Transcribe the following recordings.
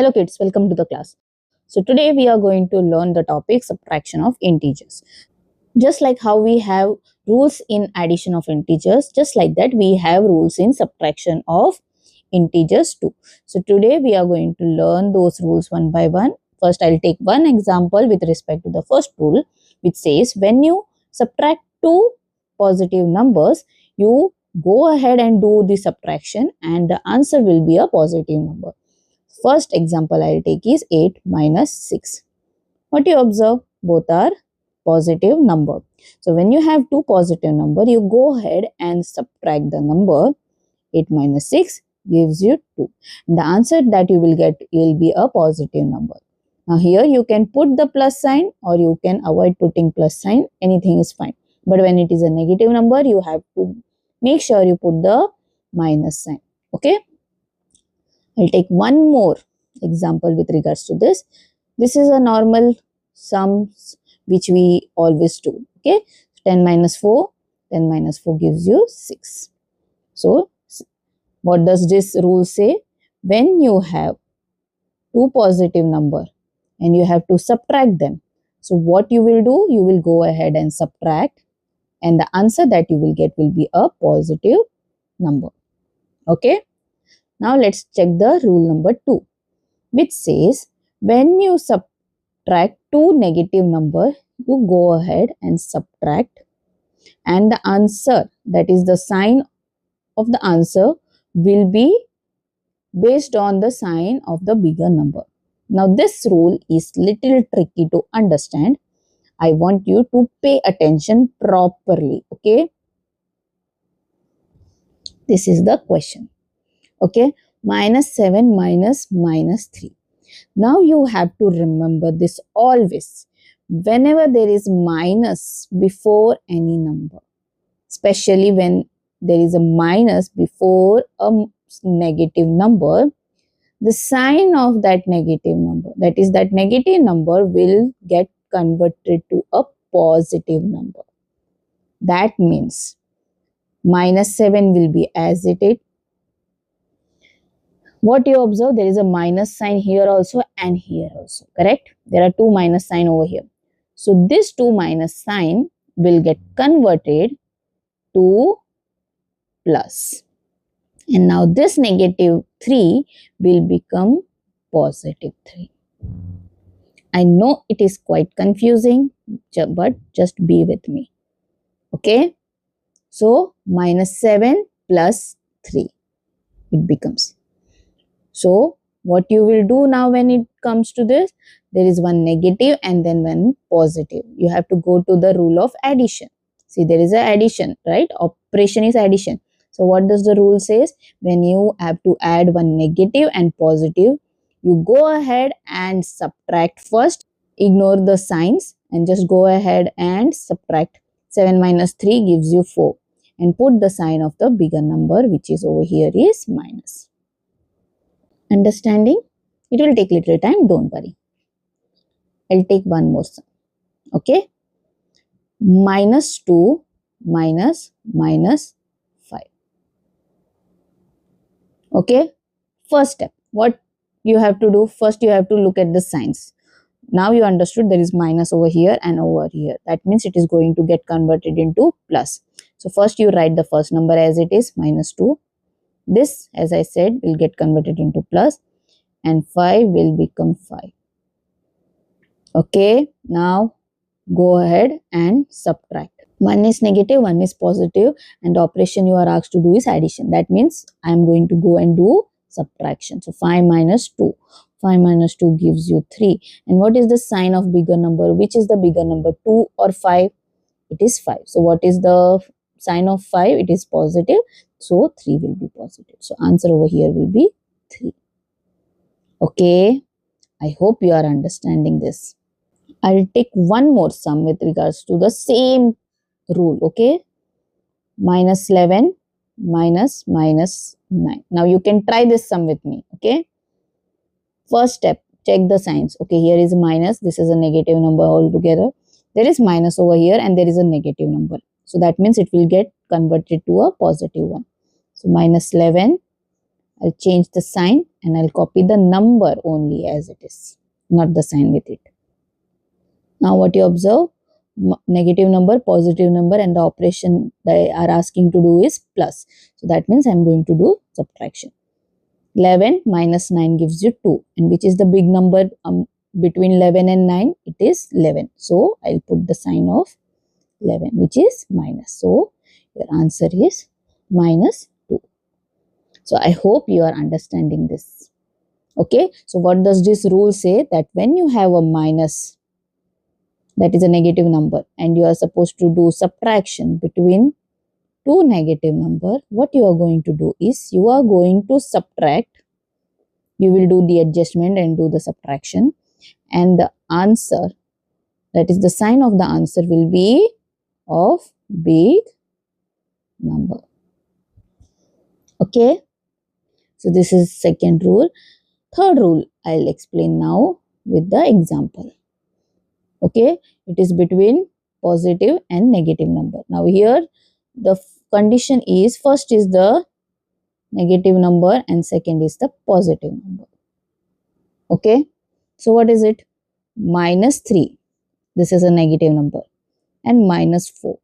Hello kids, welcome to the class. So today we are going to learn the topic subtraction of integers. Just like how we have rules in addition of integers, just like that we have rules in subtraction of integers too. So today we are going to learn those rules one by one. First I'll take one example with respect to the first rule, which says when you subtract two positive numbers, you go ahead and do the subtraction and the answer will be a positive number. First example I'll take is 8 minus 6. What you observe? Both are positive number. So when you have two positive number, you go ahead and subtract the number. 8 minus 6 gives you 2. And the answer that you will get will be a positive number. Now here you can put the plus sign or you can avoid putting plus sign. Anything is fine. But when it is a negative number, you have to make sure you put the minus sign. Okay. I'll take one more example with regards to this. This is a normal sums which we always do. Okay, 10 minus 4, 10 minus 4 gives you 6. So, what does this rule say? When you have two positive number and you have to subtract them. So, what you will do? You will go ahead and subtract and the answer that you will get will be a positive number. Okay. Now let's check the rule number 2, which says when you subtract two negative numbers, you go ahead and subtract and the answer, that is the sign of the answer, will be based on the sign of the bigger number. Now this rule is little tricky to understand. I want you to pay attention properly. Okay. This is the question. Okay, minus 7 minus 3. Now you have to remember this always. Whenever there is minus before any number, especially when there is a minus before a negative number, the sign of that negative number, that is that negative number, will get converted to a positive number. That means minus 7 will be as it is. What you observe, there is a minus sign here also and here also, correct? There are two minus sign over here. So this two minus sign will get converted to plus. And now this negative 3 will become positive 3. I know it is quite confusing, but just be with me. Okay? So minus 7 plus 3, it becomes. So, what you will do now when it comes to this, there is one negative and then one positive. You have to go to the rule of addition. See, there is a addition, right? Operation is addition. So, what does the rule says? When you have to add one negative and positive, you go ahead and subtract first. Ignore the signs and just go ahead and subtract. 7 minus 3 gives you 4. And put the sign of the bigger number, which is over here, is minus. Understanding? It will take little time, don't worry. I'll take one more sum. Okay? Minus 2 minus 5. Okay? First step. What you have to do? First you have to look at the signs. Now you understood there is minus over here and over here. That means it is going to get converted into plus. So first you write the first number as it is, minus 2. This, as I said, will get converted into plus and 5 will become 5. Okay, now go ahead and subtract. One is negative, one is positive, and the operation you are asked to do is addition. That means I am going to go and do subtraction. So 5 minus 2. 5 minus 2 gives you 3. And what is the sign of bigger number? Which is the bigger number, 2 or 5? It is 5. So what is the sign of 5? It is positive. So 3 will be positive. So answer over here will be 3. Okay. I hope you are understanding this. I'll take one more sum with regards to the same rule. Okay. Minus 11 minus 9. Now you can try this sum with me. Okay. First step, check the signs. Okay. Here is minus. This is a negative number altogether. There is minus over here and there is a negative number. So that means it will get converted to a positive one. So minus 11, I'll change the sign and I'll copy the number only as it is, not the sign with it. Now what you observe, negative number, positive number, and the operation they are asking to do is plus. So that means I'm going to do subtraction. 11 minus 9 gives you 2. And which is the big number between 11 and 9? It is 11. So I'll put the sign of 11, which is minus. So your answer is minus 2. So I hope you are understanding this. Okay. So what does this rule say? That when you have a minus, that is a negative number, and you are supposed to do subtraction between two negative number, what you are going to do is you are going to subtract. You will do the adjustment and do the subtraction, and the answer, that is the sign of the answer, will be of big number. Okay. So this is second rule. Third rule I'll explain now with the example. Okay. It is between positive and negative number. Now here the condition is, first is the negative number and second is the positive number. Okay. So what is it? Minus 3. This is a negative number. And minus 4.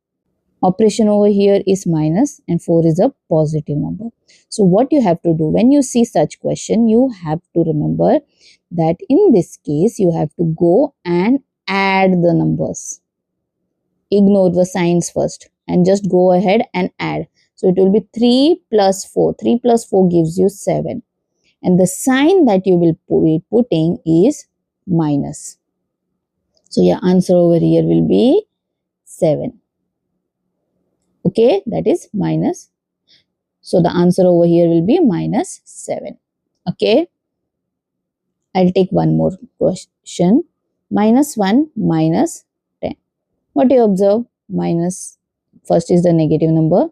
Operation over here is minus and 4 is a positive number. So what you have to do when you see such question, you have to remember that in this case you have to go and add the numbers. Ignore the signs first and just go ahead and add. So it will be 3 plus 4. 3 plus 4 gives you 7. And the sign that you will be putting is minus. So your answer over here will be 7. Okay, that is minus. So the answer over here will be minus 7. Okay. I'll take one more question. Minus 1 minus 10. What do you observe? Minus, first is the negative number,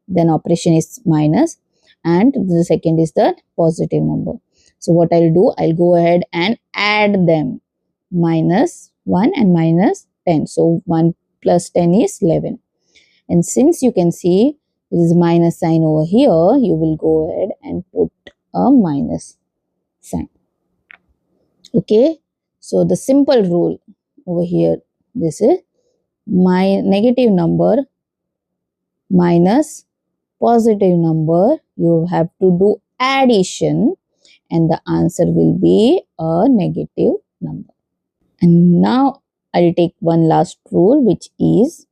then operation is minus, and the second is the positive number. So what I'll do, I'll go ahead and add them. Minus 1 and minus 10. So 1 plus 10 is 11. And since you can see this is minus sign over here, you will go ahead and put a minus sign. Okay. So the simple rule over here, this is my negative number minus positive number. You have to do addition and the answer will be a negative number. And now I'll take one last rule, which is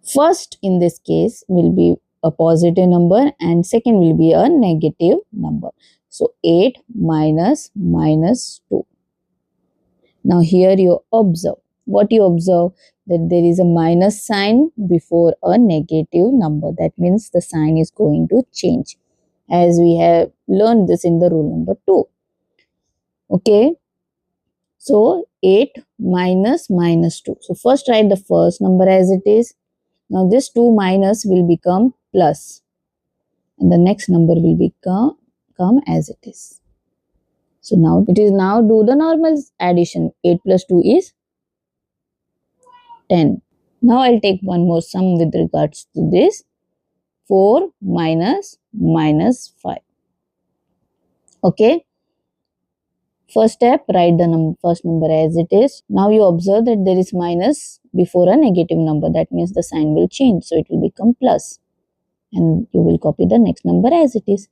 first in this case will be a positive number and second will be a negative number. So 8 minus minus 2. Now here you observe. What you observe? That there is a minus sign before a negative number. That means the sign is going to change, as we have learned this in the rule number 2. Okay. So 8 minus minus 2. So first write the first number as it is. Now this 2 minus will become plus. And the next number will become as it is. So now it is now do the normal addition. 8 plus 2 is 10. Now I'll take one more sum with regards to this. 4 minus minus 5. Okay. First step, write the first number as it is. Now you observe that there is minus before a negative number. That means the sign will change. So it will become plus. And you will copy the next number as it is.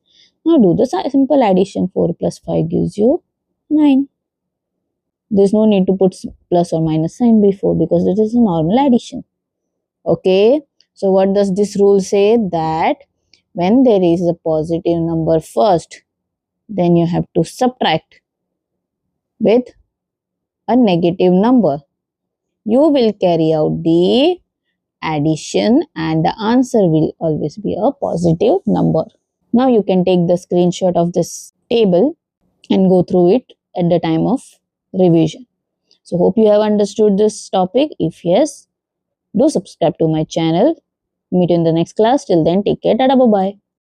Now do the simple addition. 4 plus 5 gives you 9. There is no need to put plus or minus sign before because it is a normal addition. Okay. So what does this rule say? That when there is a positive number first, then you have to subtract with a negative number. You will carry out the addition and the answer will always be a positive number. Now you can take the screenshot of this table and go through it at the time of revision. So hope you have understood this topic. If yes, do subscribe to my channel. Meet you in the next class. Till then, take care. Tada, bye bye.